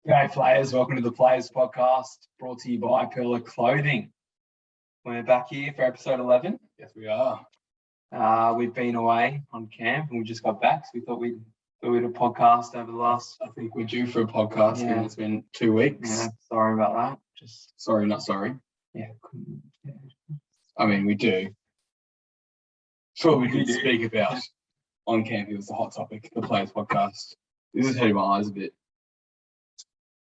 G'day players, welcome to the Players Podcast, brought to you by Pendlebury Clothing. We're back here for episode 11. Yes, we are. We've been away on camp and we just got back, so we thought we'd do a podcast over the last... I think we're due for a podcast, and it's been 2 weeks. Yeah, sorry about that. Sorry, not sorry. Yeah. I mean, we do. Sure, we could speak about on camp. It was the hot topic, the Players Podcast. This is hurting my eyes a bit.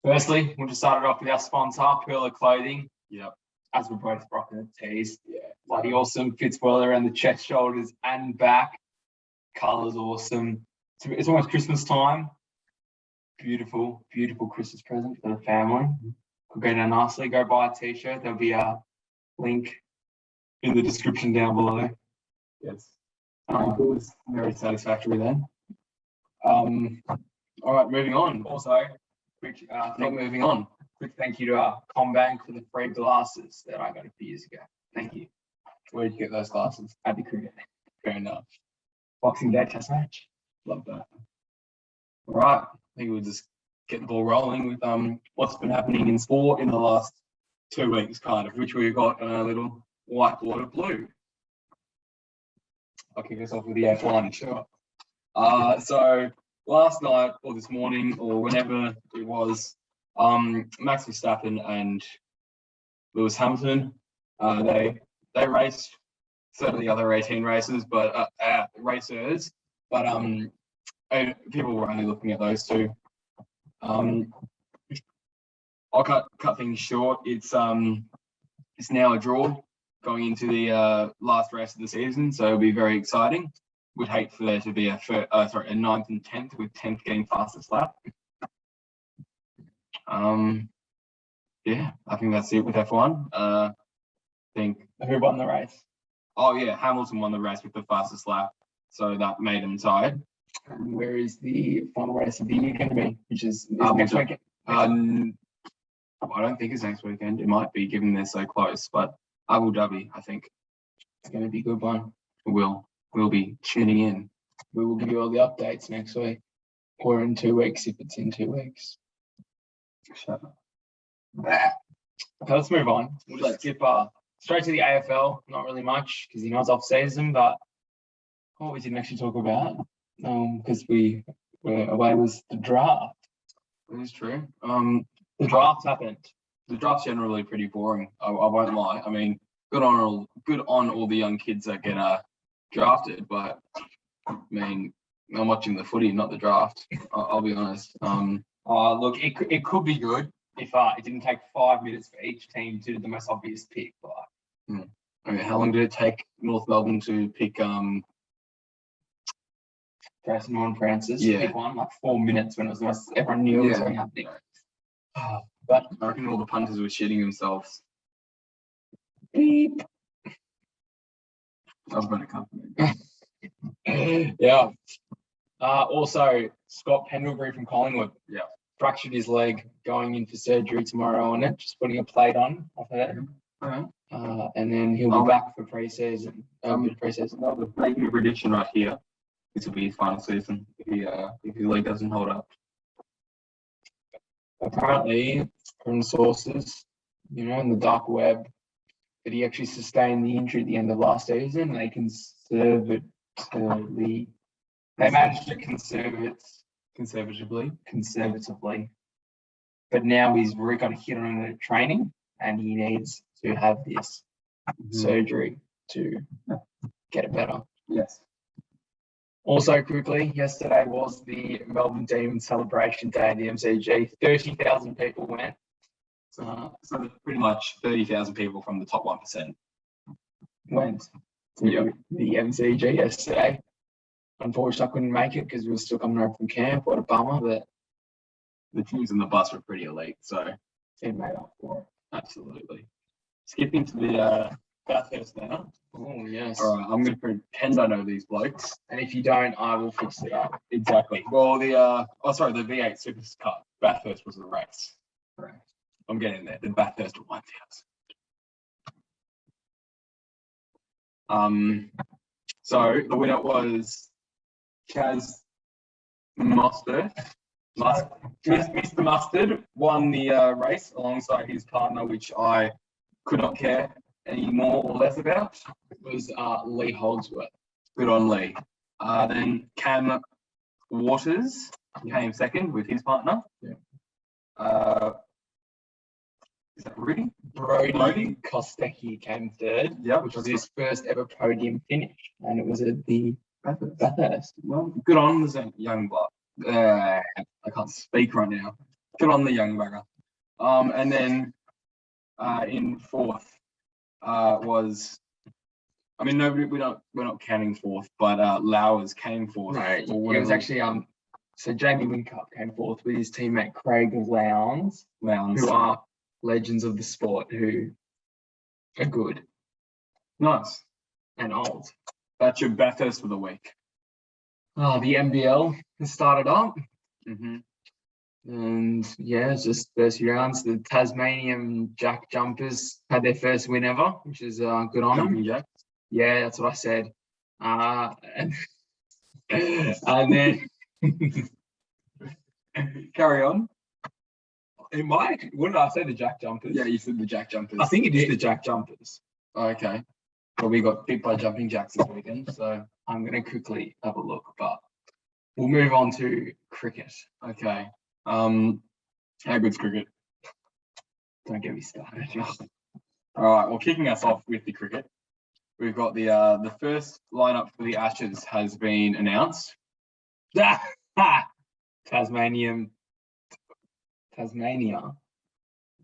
Firstly, we'll just start it off with our sponsor, Pendlebury Clothing. Yep. As we're both rocking the tees. Yeah. Bloody awesome. Fits well around the chest, shoulders, and back. Colour's awesome. It's almost Christmas time. Beautiful, beautiful Christmas present for the family. Could go down nicely. Go buy a t-shirt. There'll be a link in the description down below. Yes. It was very satisfactory then. All right, moving on. Also, Quick thank you to Combank for the free glasses that I got a few years ago. Thank you. Where'd you get those glasses? At the cricket. Fair enough. Boxing Day test match. Love that. All right. I think we'll just get the ball rolling with what's been happening in sport in the last 2 weeks, kind of, which we've got a little whiteboard of blue. I'll kick us off with the F1, sure. So last night or this morning or whenever it was, Max Verstappen and Lewis Hamilton, they raced certainly the other 18 races, but racers, but people were only looking at those two. I'll cut things short. It's now a draw going into the last race of the season, so it'll be very exciting. Would hate for there to be a 9th and 10th, with 10th getting fastest lap. Yeah, I think that's it with F1. I think Who won the race? Oh yeah, Hamilton won the race with the fastest lap, so that made him tied. Where is the final race of the year going to be? Which is next weekend. I don't think it's next weekend. It might be, given they're so close, but Abu Dhabi, I think. It's going to be a good one. We'll be tuning in. We will give you all the updates next week, or in 2 weeks if it's in 2 weeks. Shut up. Okay, let's move on. We'll just skip straight to the AFL. Not really much because it's off season, but what we didn't actually talk about because we were away was the draft. That is true. The draft happened. The draft's generally pretty boring. I won't lie. I mean, good on all the young kids that get drafted, but I mean, I'm watching the footy, not the draft. I'll be honest. Look, it could be good if it didn't take 5 minutes for each team to do the most obvious pick. But I mean, how long did it take North Melbourne to pick? Grayson Warren Francis. Yeah. Pick one, like 4 minutes when it was most, everyone knew it was going to happen. But I reckon all the punters were shitting themselves. Beep. I was going to come. Yeah. Also, Scott Pendlebury from Collingwood. Yeah. Fractured his leg, going in for surgery tomorrow on it. Just putting a plate on off of it. Alright. And then he'll be back for pre-season. Pre-season. I'll make a prediction right here. This will be his final season if his leg doesn't hold up. Apparently, from sources, in the dark web, that he actually sustained the injury at the end of last season. They managed to conservatively. But now he's really got a hit on it at training, and he needs to have this surgery to get it better. Yes. Also, quickly, yesterday was the Melbourne Demons celebration day at the MCG. 30,000 people went. So pretty much 30,000 people from the top 1% went to the MCG yesterday. Unfortunately, I couldn't make it because we were still coming home from camp. What a bummer, but the teams in the bus were pretty elite, so it made up for it. Absolutely. Skipping to the Bathurst now. Oh, yes. All right, I'm going to pretend I know these blokes. And if you don't, I will fix it up. Exactly. Well, the V8 Super Cup, Bathurst was the race. Correct. I'm getting there. The Bathurst 1000. So the winner was Chaz Mostert. Mr. Mustard won the race alongside his partner, which I could not care any more or less about. It was Lee Holdsworth. Good on Lee. Then Cam Waters came second with his partner. Yeah. Is that Rudy? Brody Kostecki came third. Yeah, which was his first ever podium finish, and it was at the Bathurst. Well, good on the young bloke. I can't speak right now. Good on the young bugger. And then in fourth was, I mean, nobody. We're not counting fourth, but Lowers came fourth. No, it was actually So Jamie Whincup came fourth with his teammate Craig Lowndes, who are legends of the sport, who are good. Nice. And old. That's your Bathurst for the week. Oh, the NBL has started up. Mm-hmm. And yeah, it's just first few rounds. The Tasmanian Jack Jumpers had their first win ever, which is good on them. Jacks. Yeah, that's what I said. And then Carry on. What did I say? The Jack Jumpers? Yeah, you said the Jack Jumpers. I think it is the Jack Jumpers. Okay. Well, we got beat by jumping jacks this weekend, so I'm going to quickly have a look, but we'll move on to cricket. okay. How good's cricket? Don't get me started. All right. Well, kicking us off with the cricket, we've got the first lineup for the Ashes has been announced. Tasmania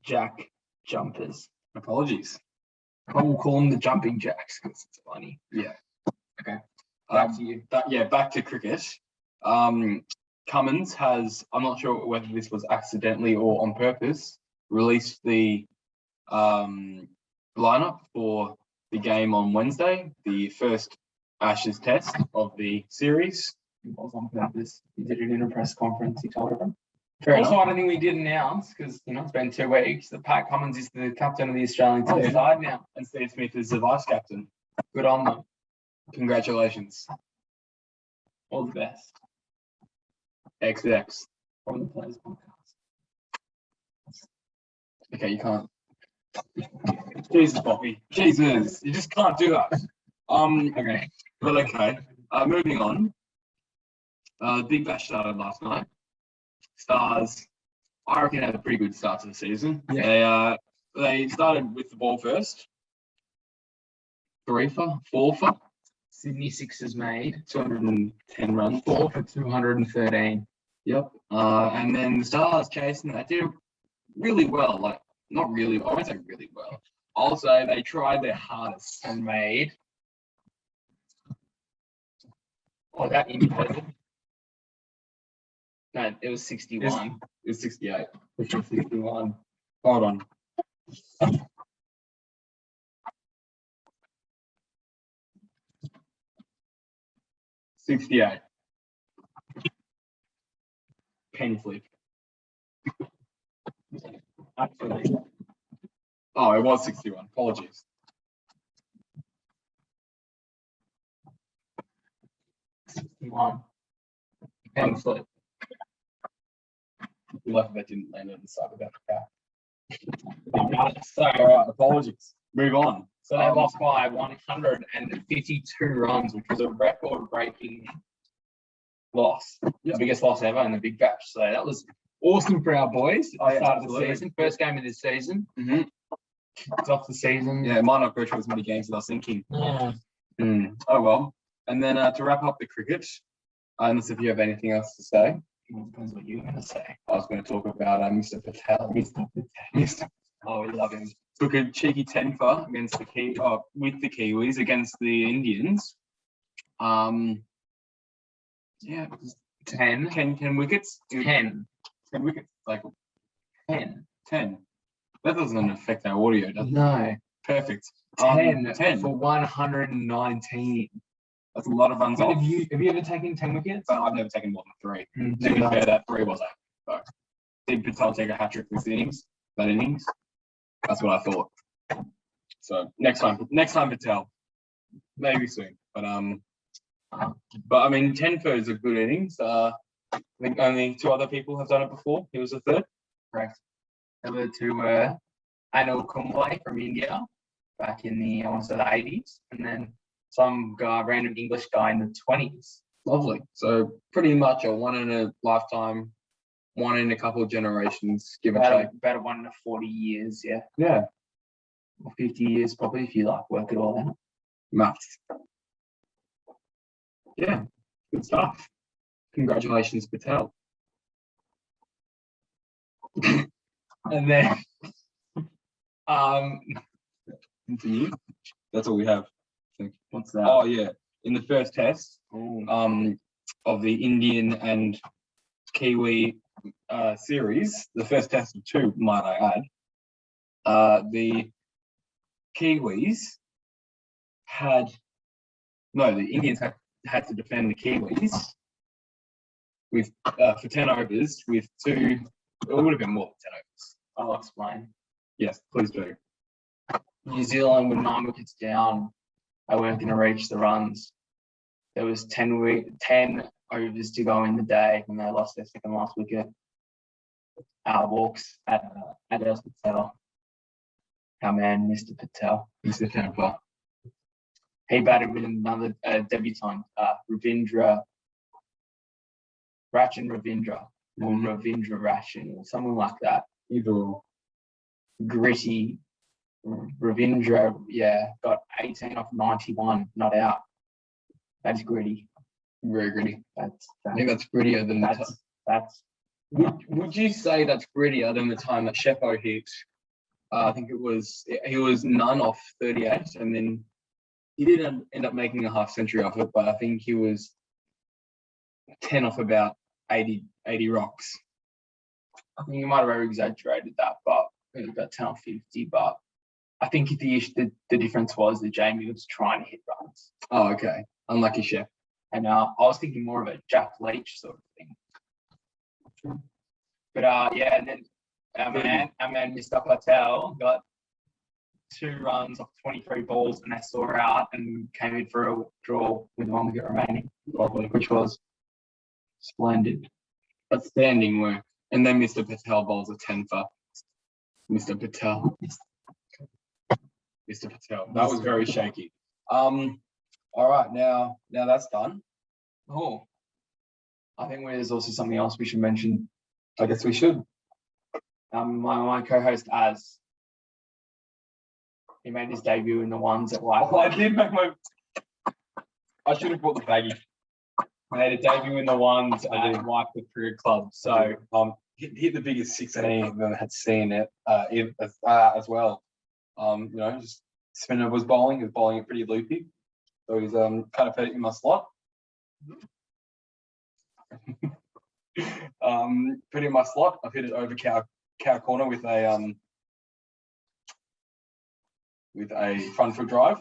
Jack Jumpers. Apologies. We'll call them the Jumping Jacks because it's funny. Yeah. Okay. Back to you. Back to cricket. Cummins has, I'm not sure whether this was accidentally or on purpose, released the lineup for the game on Wednesday, the first Ashes test of the series. It was on purpose. He did it in a press conference. He told everyone. Fair Also, enough. I don't think we did announce because it's been 2 weeks that Pat Cummins is the captain of the Australian team side now. And Steve Smith is the vice captain. Good on them. Congratulations. All the best XX. from the Players Podcast. Okay, you can't. Jesus, Bobby. Jesus, you just can't do that. Okay. But okay. Moving on. Big Bash started last night. Stars, I reckon, had a pretty good start to the season. Yeah. They started with the ball first. 4 for. Sydney Sixers made 210 runs. 4 for 213. Yep. And then the Stars chasing that did really well. Like, not really, I won't say really well. I'll say they tried their hardest. And made. Oh, that indicated. No, it was 61. It's 68. Which was 61. Hold on. $68. Pen flip. Absolutely. Oh, it was 61. Apologies. 61. Pen flip. Lucky that didn't land on the side of that car. So, All right, apologies. Move on. So they lost by 152 runs, which was a record-breaking loss. The biggest loss ever in the Big Bash. So that was awesome for our boys at the start of the season. First game of the season. Mm-hmm. Kicked off the season. Yeah, it might not go through as many games as I was thinking. Yeah. Oh, well. And then to wrap up the cricket, unless if you have anything else to say. Well, depends what you're going to say. I was going to talk about Mr. Patel. Oh, we love him. Took a cheeky 10 for against with the Kiwis against the Indians. Yeah, 10 wickets. 10. 10 wickets. Like 10. 10. That doesn't affect our audio, does it? No. Perfect. 10, 10 for 119. That's a lot of runs off. Have you ever taken 10 wickets? But I've never taken more than 3. Mm, To be fair, that 3 was that. So, did Patel take a hat trick this innings? That innings? That's what I thought. So next time Patel. Maybe soon. But I mean 10 for is a good innings. I think only 2 other people have done it before. He was the third. Correct. The other two were Anil Kumble from India back in the, I want to say the 80s, and then some guy, random English guy in the 20s. Lovely. So pretty much a one in a lifetime, one in a couple of generations, give or take. About a 1 in 40 years, yeah. Yeah. Or 50 years probably, if you like work it all out. Maths. Yeah, good stuff. Congratulations, Patel. And then Continue. That's all we have. what's that? Oh yeah. In the first test, of the Indian and Kiwi series, the first test of 2, might I add, the Kiwis the Indians had to defend the Kiwis with for 10 overs with 2. It would have been more than 10 overs. I'll explain. Yes, please do. New Zealand with 9 wickets down, they weren't going to reach the runs. There was 10 overs to go in the day when they lost their second last wicket. Walks at Patel. Our man, Mr. Patel. Mr. Temper. He batted with another debutant, Ravindra Rachin, or Ravindra Rachin, or something like that. Either or. Gritty. Ravindra, got 18 off 91, not out. That's gritty. Very gritty. I think that's grittier than that's. Would you say that's grittier than the time that Sheppo hit? I think he was none off 38, and then he did end up making a half century off it, but I think he was 10 off about 80 rocks. I think you might have over exaggerated that, but it was about 10 or 50. But I think the difference was that Jamie was trying to hit runs. Oh, okay. Unlucky Chef. And I was thinking more of a Jack Leach sort of thing. But and then our man, Mr. Patel, got 2 runs off 23 balls, and they saw out and came in for a draw with 1 wicket remaining, which was splendid. Outstanding work. And then Mr. Patel bowls a 10 for Mr. Patel. Mr. Patel. That was very shaky. All right, now that's done. Oh, I think there's also something else we should mention. I guess we should. My co-host Az, he made his debut in the ones at White. Oh, I did make I should have brought the baggie. Made a debut in the ones at Whitewood Cricket Club. So hit the biggest 6 any of them had seen it as well. Just spinner was bowling. He was bowling it pretty loopy, so he's kind of put it in my slot. Put it in my slot. I've hit it over cow corner with a front foot drive.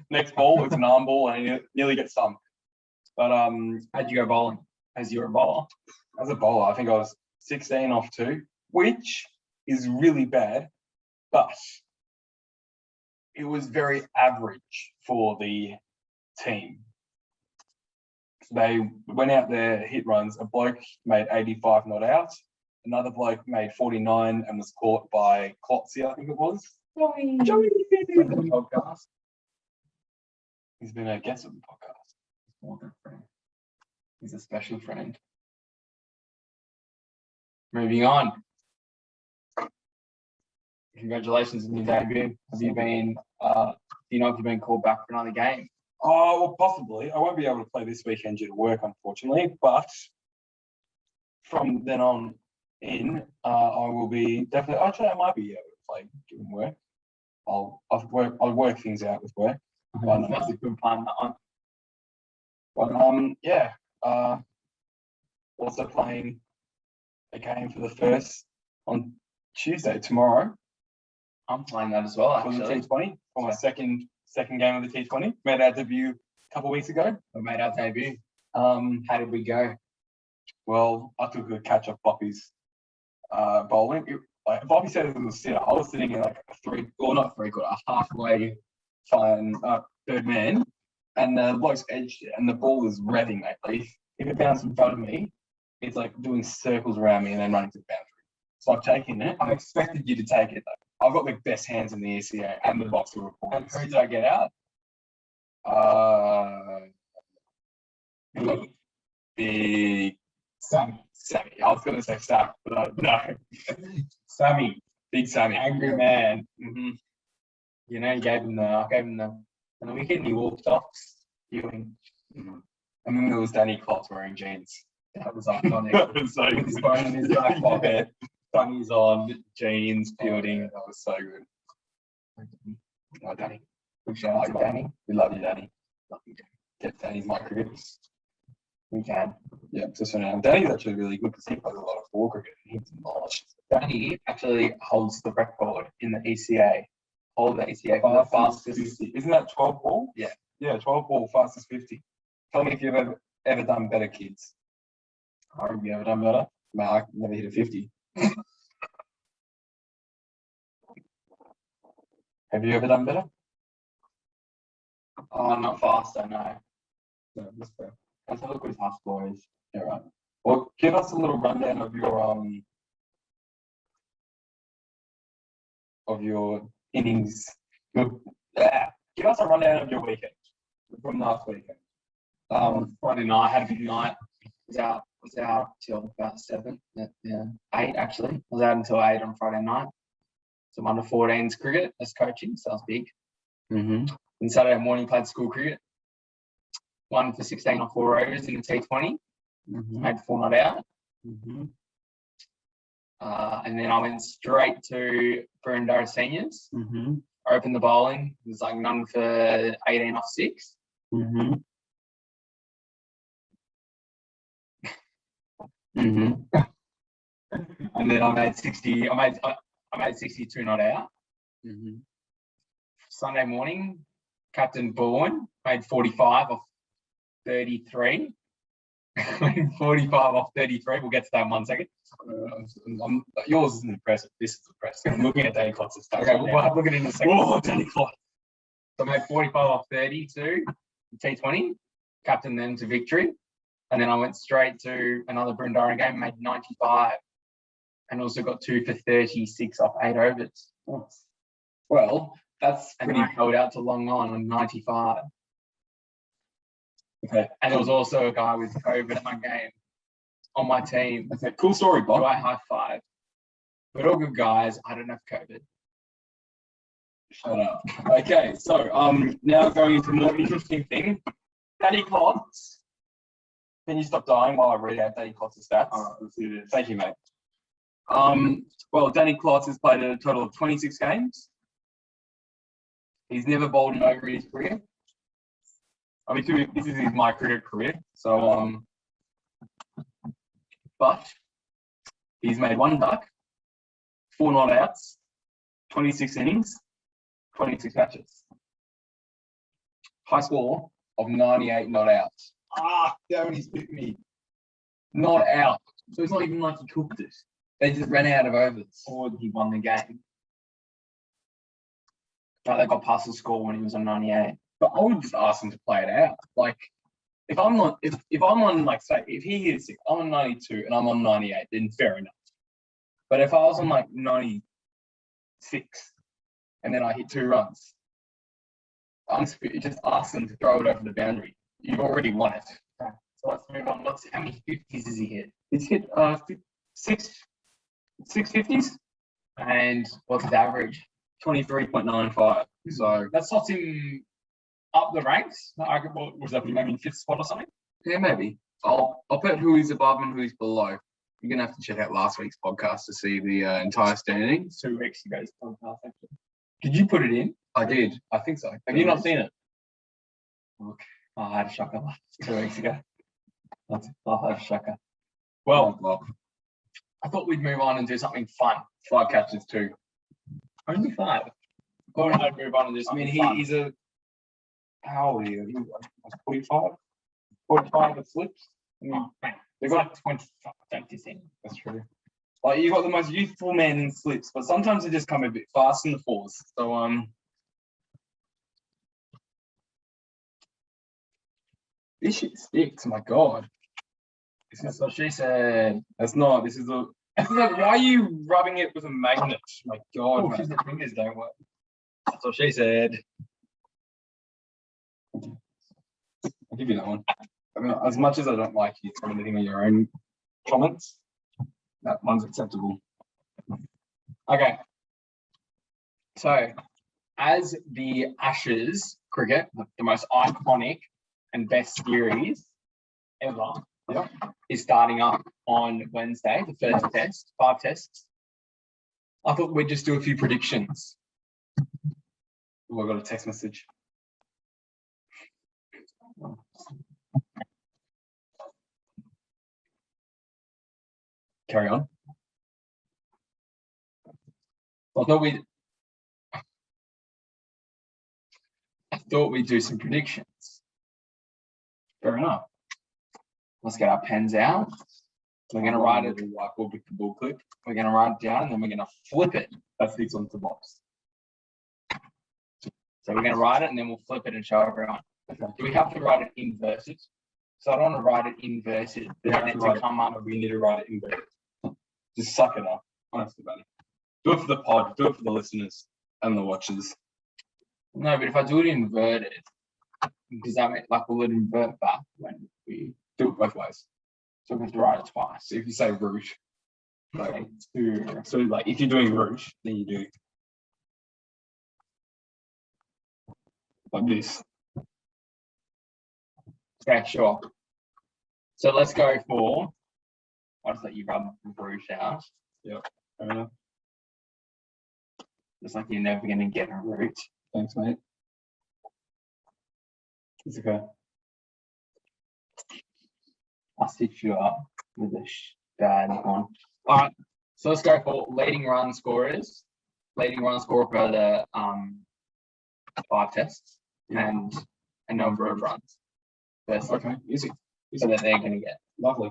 Next ball was an arm ball, and he nearly gets stumped. But how'd you go bowling as you were a bowler? As a bowler, I think I was 16 off 2, which is really bad, but it was very average for the team. They went out there, hit runs. A bloke made 85 not out. Another bloke made 49 and was caught by Klotzy, I think it was. Joey. Friend of the podcast. He's been a guest on the podcast. He's more than a friend. He's a special friend. Moving on. Congratulations on your debut. Have you been? Do you know if you've been called back for another game? Oh, well, possibly. I won't be able to play this weekend due to work, unfortunately. But from then on in, I will be definitely. Actually, I might be able to play given work. I'll work things out with work. That's a good plan, that one. But also playing a game for the first on Tuesday tomorrow. I'm playing that as well, For the actually. T20 for my second game of the T20. Made our debut a couple of weeks ago. We made our debut. How did we go? Well, I took a catch off Boppy's bowling. Boppy said it was a sitter. I was sitting in like a halfway fine third man, and the bloke's edged it, and the ball was revving, mate. if it bounces in front of me, it's like doing circles around me and then running to the boundary. So I've taken it. I expected you to take it though. I've got the best hands in the ECA and the boxer report. And who did I get out? Big Sammy. I was going to say Sam, but no. Sammy. Big Sammy. Angry man. Mm-hmm. You know, I gave him the weekend he walked off spewing. Mm-hmm. And then there was Danny Klotz wearing jeans. That was iconic. That was so With his phone in his back pocket, sunnies on. jeans, fielding. That was so good. Oh, Danny. Big shout out to Danny. We love you, Danny. Love you, Danny. Get Danny's my cricket. We can. Yeah, just for now. Danny's actually really good because he plays a lot of ball cricket and he's demolished. Danny actually holds the record in the ECA. Hold the ECA for the fastest. 50. Isn't that 12 ball? Yeah. Yeah, 12 ball, fastest 50. Tell me if you've ever done better, kids. Have you ever done better? No, I never hit a 50. Have you ever done better? Oh, not faster, no. No, that's fair. That's how good his high score is. Yeah, right. Well, give us a little rundown of your innings. Give us a rundown of your weekend from last weekend. Friday night, had a big night. Was out till about 7. Yeah, 8 actually. I was out until 8 on Friday night. Some under 14s cricket as coaching, so that was big. Mm-hmm. And Saturday morning played school cricket. 1 for 16 on 4 overs in the T20. Mm-hmm. Made 4 not out. Mm-hmm. And then I went straight to Burundara Seniors. Mm-hmm. Opened the bowling. It was like none for 18 off 6. Mm-hmm. Mm-hmm. And then I made 60. I made 62 not out. Mm-hmm. Sunday morning, Captain Bourne made 45 off 33. Made 45 off 33. We'll get to that in 1 second. Yours isn't impressive. This is impressive. I'm looking at Danny Klotz's stats. Okay, we'll have a look at it in a second. Oh, Danny Klotz. So I made 45 off 32 T20, captain them to victory. And then I went straight to another Brindara game, made 95. And also got 2 for 36 off 8 overs. Well, that's And pretty. then I held out to long on 95. Okay. And there was also a guy with COVID at my game on my team. Okay, cool story, Do Bob. I high five? We're all good guys. I don't have COVID. Shut up. Okay, so now going into a more interesting thing. Danny Klotz. Can you stop dying while I read out Danny Klotz's stats? Let's do this. Thank you, mate. Well, Danny Klotz has played a total of 26 games. He's never bowled an over in his career. I mean, this is my cricket career. So, but he's made 1 duck, 4 not outs, 26 innings, 26 matches. High score of 98 not outs. He's picked me. Not out. So it's not even like he cooked it. They just ran out of overs. Or he won the game. Like they got past the score when he was on 98. But I would just ask him to play it out. Like, if I'm not, if I'm on, like, say, if he hits it, I'm on 92 and I'm on 98, then fair enough. But if I was on like 96 and then I hit 2 runs, just ask him to throw it over the boundary. You've already won it. Okay. So let's move on. How many 50s has he hit? He's hit 6 50s, And what's his average? 23.95. So That slots him up the ranks. Arguably, was that maybe in 5th spot or something? yeah, maybe. I'll put who he's above and who he's below. You're gonna have to check out last week's podcast to see the entire standings. 2 weeks ago's podcast, actually. Did you put it in? I did. I think so. Have you not seen it? Okay. Oh, I had a shocker 2 weeks ago. I had a shocker. Well, I thought we'd move on and do something fun. 5 catches too. Only 5. Or I'd move on and do I something mean, fun. he's a. How old are you? He was 45? 45 with slips? I mean, Oh, man. They've It's got- like 20. that's true. Like, you've got the most youthful men in slips, but sometimes they just come a bit fast in the 4s. So, this shit sticks, my God. That's what she said. That's not. This is a. Why are you rubbing it with a magnet? My God, Oh, man. because the fingers don't work. That's what she said. I'll give you that one. I mean, as much as I don't like you commenting on your own comments, that one's acceptable. Okay. So, as the Ashes cricket, the most iconic and best series ever, is starting up on Wednesday, the first test, 5 tests. I thought we'd just do a few predictions. Oh, I got a text message. Carry on. I thought we'd do some predictions. Fair enough. Let's get our pens out. We're going to write it. Whiteboard with the ball clip. We're going to write it down and then we're going to flip it. That sticks onto the box. So we're going to write it and then we'll flip it and show everyone. Okay. Do we have to write it inverted? So I don't want to write it inverted. We Then have it to to write it. come up. We need to write it inverted. Just suck it up. Honestly, buddy. Do it for the pod. Do it for the listeners and the watchers. No, but if I do it inverted, does that mean like will it invert back when we Do it both ways. so we have to write it twice? So if you say rouge, like, Two. so like if you're doing rouge, then you do like this. Okay, sure. So let's go for. I'll just let you rub the rouge out. Fair enough. It's like you're never going to get a root. Thanks, mate. It's okay. I'll stitch you up with a bad one. All right. So let's go for leading run scorers. Leading run scorer for the 5 tests and a number of runs. That's Okay, easy. so that they're going to get. Lovely.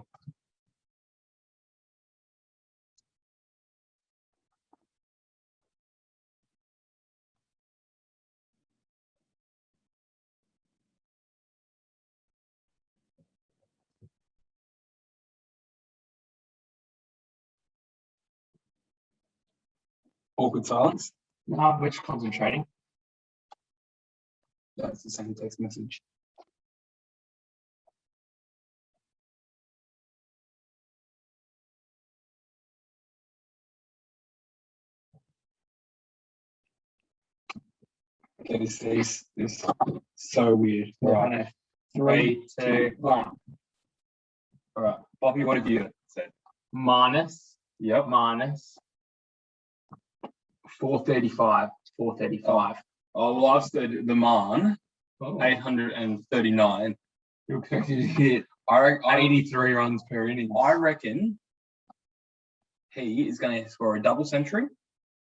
Awkward silence. No, which concentrating. That's the same text message. Okay, this is so weird. All right. 3, 2, 1. All right. Bobby, what have you said? Minus Yep. minus 435. 435. Oh, well, I've said the Man, Oh, 839. you're expected to hit I 83 runs per inning. reckon he is going to score a double century,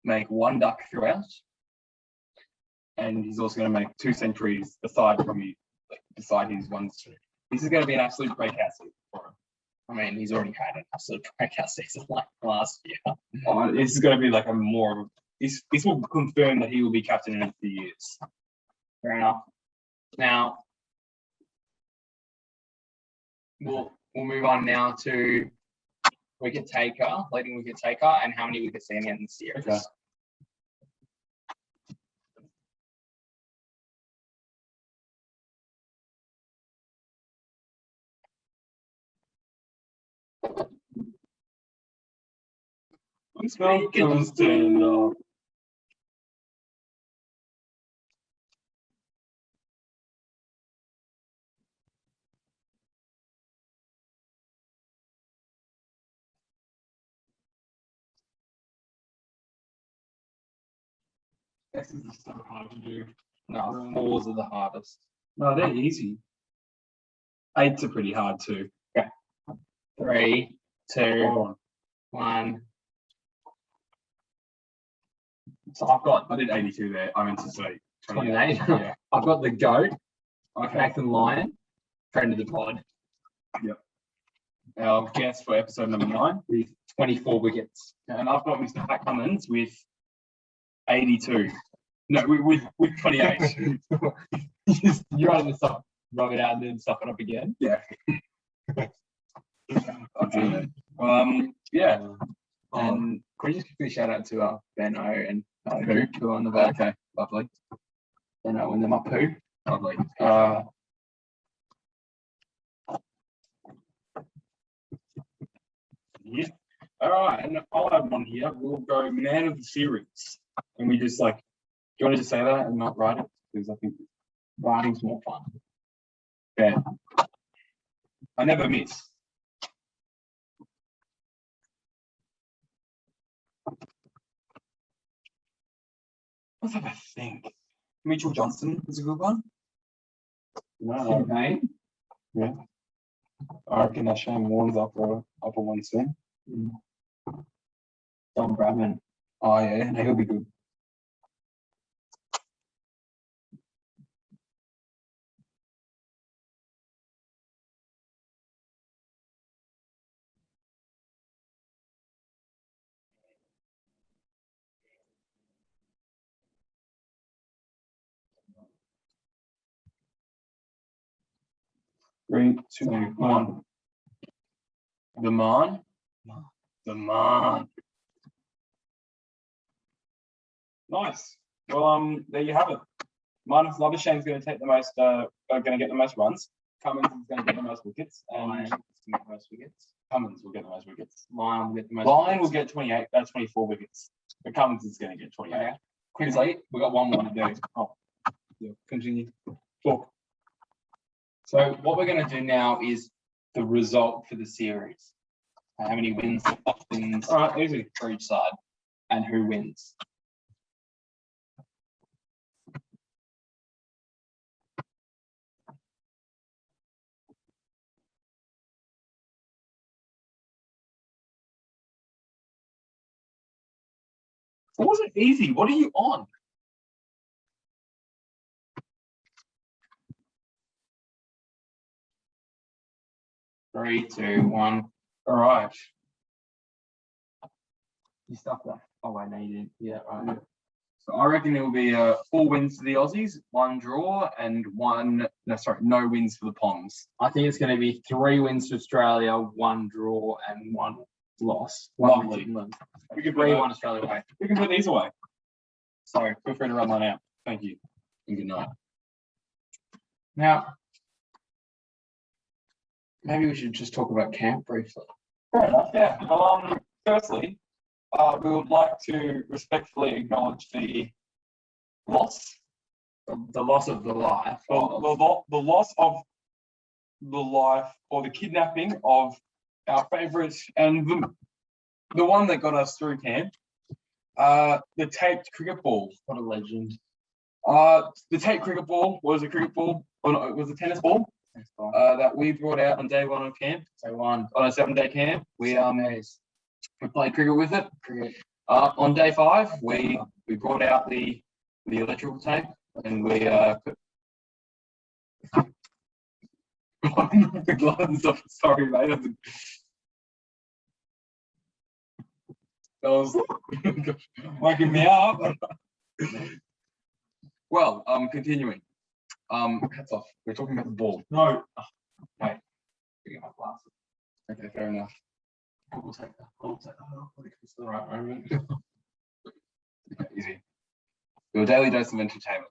make 1 duck throughout, and he's also going to make 2 centuries beside his 1 century. This is going to be an absolute breakout season for him. I mean, he's already had an absolute breakout season like last year. Oh, this is going to be like a more. This will confirm that he will be captain in a few years. Fair enough. Now, we'll move on now to wicket taker, leading wicket taker, and how many wickets they're going to get in the series. Okay. Speakers turned off. This is so hard to do. No, 4s are the hardest. No, they're easy. 8s are pretty hard too. 3, 2, Oh, 1. So I've got I did 82 there. I meant to say 28. Yeah. I've got the GOAT, Okay. Nathan Lyon, friend of the pod, Our guest for episode number 9. with 24 wickets. And I've got Mr. Pat Cummins with 82. No, with 28. You run this up, rub it out, and then suck it up again. Yeah. Yeah. And can we just quickly shout out to Benno and Who? who are on the boat? Okay, lovely. Benno and them up who? Lovely. Yeah. All right, and I'll add one here. We'll go man of the series, and we just like. Do you want to just say that and not write it? Because I think Writing's more fun. yeah. I never miss. Let's have a think. Mitchell Johnson is a good one. No, Campaign. yeah. I reckon that Shane Warne's upper one soon. Don Bradman. Oh yeah, no, he'll be good. Three, two, one. The Man. The Man. Nice. Well, there you have it. Martin's Labershane's going to take the most. Going to get the most runs. Cummins is going to get the most wickets, and Lyon's gonna get the most wickets. Cummins will get the most wickets. Lyon will get the most. Lyon will get 28. That's 24 wickets. But Cummins is going to get 28. Okay. Quickly, we got one more to do. Oh, yeah. Continue. Talk. So what we're going to do now is the result for the series. How many wins, wins All right, easy. for each side, and who wins. It wasn't easy. What are you on? Three, two, one. All right. You stuck that. Oh wait, no, you didn't. Yeah, right. So I reckon it will be 4 wins for the Aussies, 1 draw, and no wins for the Poms. I think it's going to be 3 wins for Australia, 1 draw, and 1 loss. Lovely. We can 3-1 Australia away. We can put these away. So feel free to run one out. Thank you. And good night. Now, maybe we should just talk about camp briefly. Fair enough. Yeah. Firstly, we would like to respectfully acknowledge the loss. The loss of the life. The loss of the life or the kidnapping of our favourite and the one that got us through camp. The taped cricket ball. What a legend. The taped cricket ball was a cricket ball, or no, it was a tennis ball that we brought out on day 1 of camp. So 1 On a 7-day camp. We played cricket with it. cricket. On day 5, we brought out the electrical tape and we put the gloves off. Sorry, mate. That was waking me up. Well, continuing. Hats off. We're talking about the ball. No. Wait. Get my glasses. Okay, fair enough. We'll take that. We'll take that. It's the right moment. Okay, easy. Your daily dose of entertainment.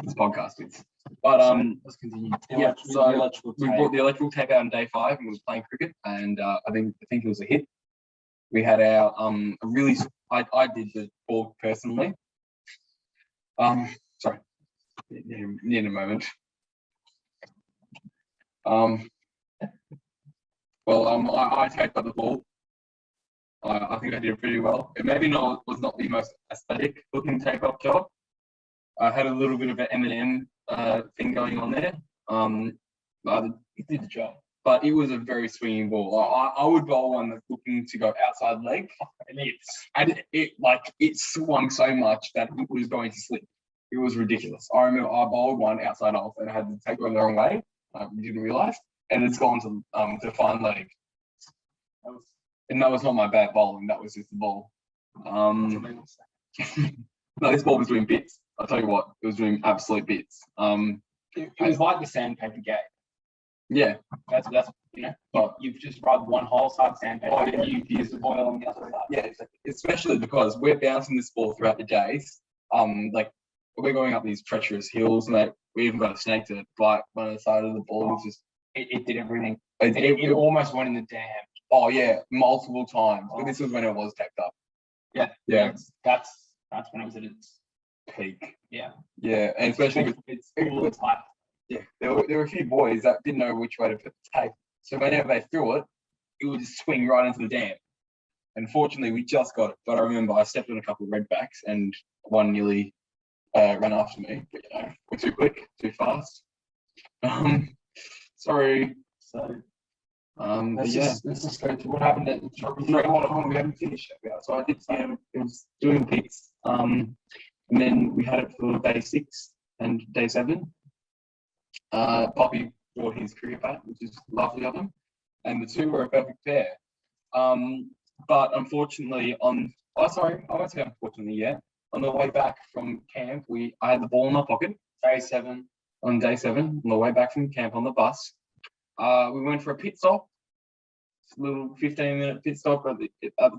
This podcast is. But let's continue. yeah, so we brought the electrical tape out on day 5 and we was playing cricket, and I think it was a hit. We had our I did the ball personally. Sorry. Need a moment. I taped up the ball. I think I did pretty well. It was not the most aesthetic looking tape up job. I had a little bit of an Eminem thing going on there. It did the job. But it was a very swinging ball. I would bowl one that's looking to go outside leg, and it swung so much that it was going to slip. It was ridiculous. I remember I bowled one outside off and I had to take it the wrong way. We didn't realise, and it's gone to fine leg. And that was not my bad bowling. That was just the ball. No, this ball was doing bits. I'll tell you what, it was doing absolute bits. It was like the sandpaper game. Yeah. That's but you've just rubbed one whole side of sandpaper and you've used the oil on the other side. Yeah, especially because we're bouncing this ball throughout the days. Like we're going up these treacherous hills, and we even got a snake to bite one of the side of the ball. It was just it did everything. It almost went in the dam. Oh yeah, multiple times. But this was when it was taped up. Yeah. That's when it was at its peak. Yeah. Yeah, and especially it's full of tight. Yeah, there were a few boys that didn't know which way to put the tape. So whenever they threw it, it would just swing right into the dam. Unfortunately, we just got it. But I remember I stepped on a couple of redbacks and one nearly ran after me. But we're too quick, too fast. Sorry. So let's just go to what happened at the geography. We haven't finished it yet. So I did see him. It was doing picks. And then we had it for day 6 and day 7. Poppy brought his cricket bat, which is lovely of him, and the two were a perfect pair. But unfortunately, I won't say unfortunately yet. On the way back from camp, I had the ball in my pocket. On day 7, on the way back from camp on the bus, we went for a pit stop, a little 15-minute pit stop at the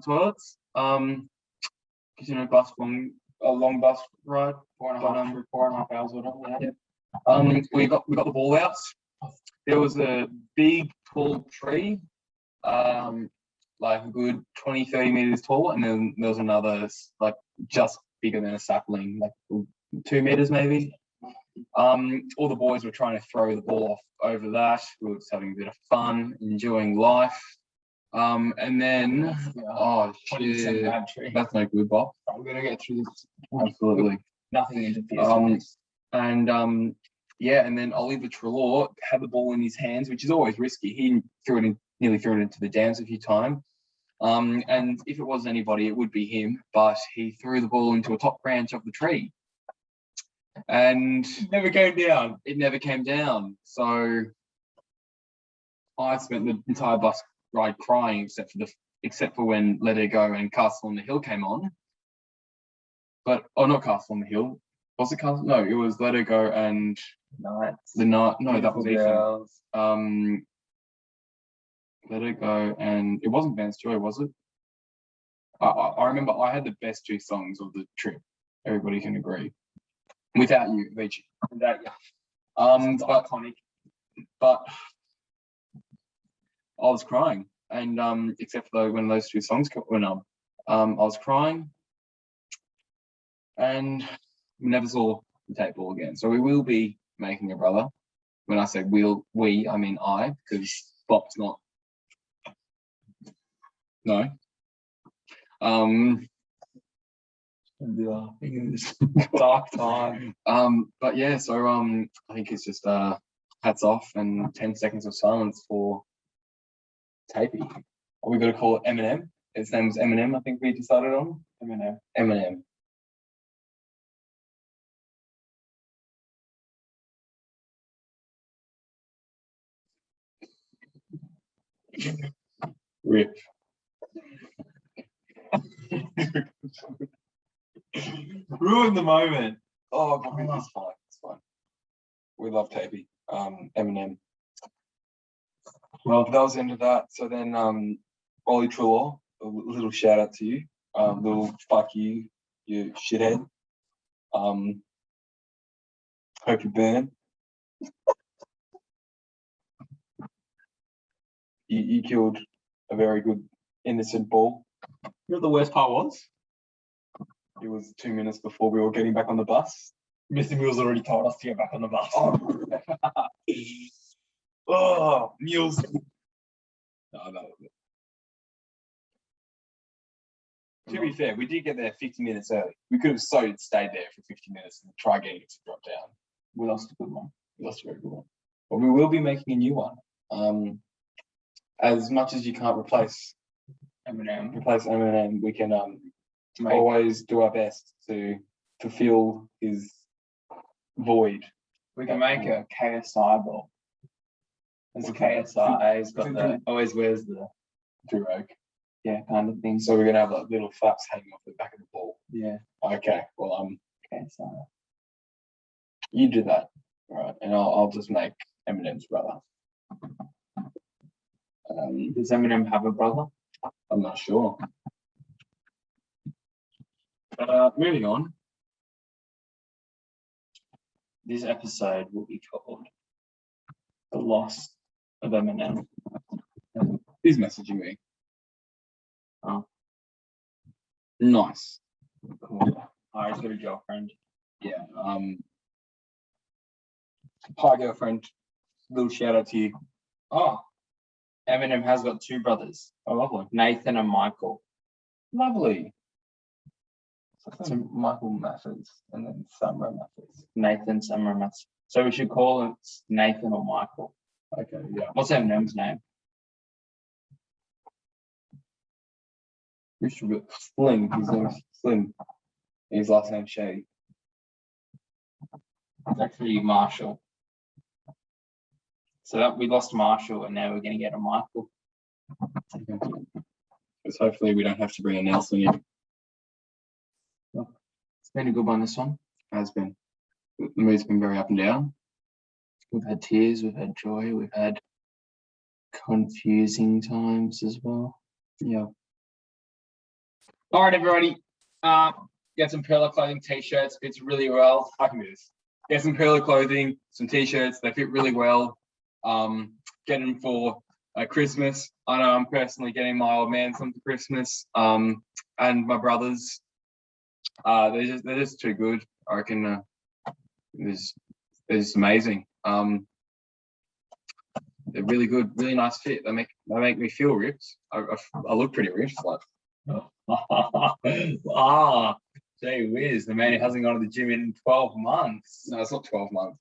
toilets. Because bus from a long bus ride, 4.5 hours or whatever. Yeah. We got the ball out. There was a big tall tree, like a good 20-30 meters tall, and then there was another like just bigger than a sapling, like 2 meters maybe. All the boys were trying to throw the ball off over that. We were just having a bit of fun, enjoying life. And then shit, that's no good, Bob. I'm gonna get through this. Absolutely. Nothing interferes. And then Oliver Trelaw had the ball in his hands, which is always risky. He nearly threw it into the dams a few times. And if it was anybody, it would be him. But he threw the ball into a top branch of the tree, and it never came down. It never came down. So I spent the entire bus ride crying, except for when Let It Go and Castle on the Hill came on. But not Castle on the Hill. Was it Castle? No, it was Let It Go and Nights. No, that was Ethan. Let It Go and it wasn't Vance Joy, was it? I remember I had the best 2 songs of the trip. Everybody can agree. Without you, Vici. Without you. It's iconic. But I was crying, and except for when those 2 songs went on, I was crying, and we never saw the tape ball again. So we will be making a brother. When I say we, I mean I, because Bop's not. No. In this dark time. But yeah, so I think it's just hats off and 10 seconds of silence for Tapey. Are we going to call it Eminem? His name was Eminem, I think we decided on. Eminem. Rip. Ruin the moment. Oh, but it's fine. It's fine. We love Tapey. Eminem. Well, that was the end of that. So then, Ollie Trelaw, a little shout out to you. Little fuck you, you shithead. Hope you burn. You killed a very good innocent ball. You know what the worst part was? It was 2 minutes before we were getting back on the bus. Mr. Mills already told us to get back on the bus. Mills. No, that was it. To be fair, we did get there 50 minutes early. We could have stayed there for 50 minutes and try getting it to drop down. We lost a good one. We lost a very good one. But we will be making a new one. As much as you can't replace Eminem, we can always do our best to fulfill his void. We can make a KSI ball. There's a KSI. He's got always wears the Durag. Yeah, kind of thing. So we're gonna have like little flaps hanging off the back of the ball. Yeah. Okay. Well, KSI. You do that, all right? And I'll just make Eminem's brother. Does Eminem have a brother? I'm not sure. Moving on. This episode will be called "The Loss of Eminem." He's messaging me. Oh, Nice. cool. I just got a girlfriend. Yeah. Hi, girlfriend. Little shout out to you. Oh, Eminem has got two brothers, Oh, lovely. Nathan and Michael. Lovely. So Michael Mathers and then Summer Mathers. Nathan Summer Mathers. So we should call it Nathan or Michael. Okay, yeah. What's Eminem's name? Richard Slim. His name's Slim. His last name's Shady. It's actually Marshall. So that we lost Marshall and now we're going to get a Michael. Because hopefully we don't have to bring a Nelson in. It's been a good one, this one. Has been. The mood's been very up and down. We've had tears, we've had joy, we've had confusing times as well. Yeah. All right, everybody. Get some Perla clothing t-shirts. Fits really well. I can do this. Get some Perla clothing, some t-shirts. They fit really well. Get them for Christmas. I know I'm personally getting my old man some for Christmas. And my brothers. They're just too good. I reckon they're just amazing. They're really good, really nice fit. They make me feel ripped. I look pretty ripped. Like, Gee whiz, the man who hasn't gone to the gym in 12 months. no, it's not 12 months.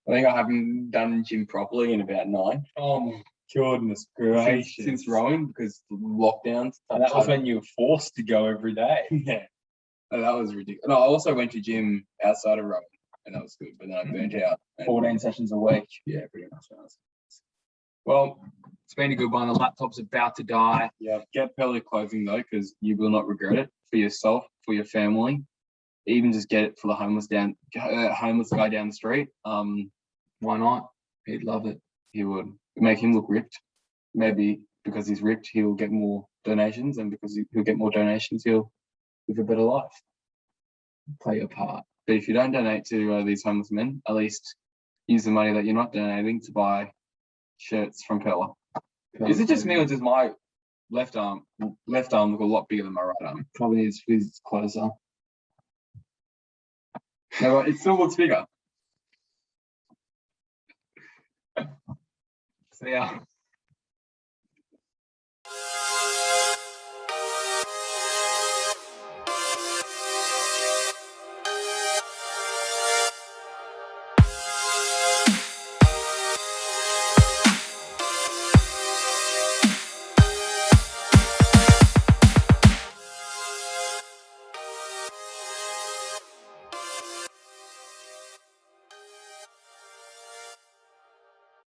I think I haven't done gym properly in about 9. Oh my goodness gracious. Since rowing, because the lockdowns. And that was when you were forced to go every day. Yeah. Oh, that was ridiculous. No, I also went to gym outside of rowing, and that was good, but then I burnt out. 14 sessions a week. Yeah, pretty much. Well, it's been a good one. The laptop's about to die. Yeah, get Perla clothing though, because you will not regret it, for yourself, for your family. Even just get it for the homeless guy down the street. Why not? He'd love it. He would make him look ripped. Maybe because he's ripped, he'll get more donations, and because he'll get more donations, he'll live a better life. Play your part. But if you don't donate to these homeless men, at least use the money that you're not donating to buy shirts from Perla. Is it just me, or does my left arm look a lot bigger than my right arm? Probably is with closer. No, it still looks bigger. So yeah.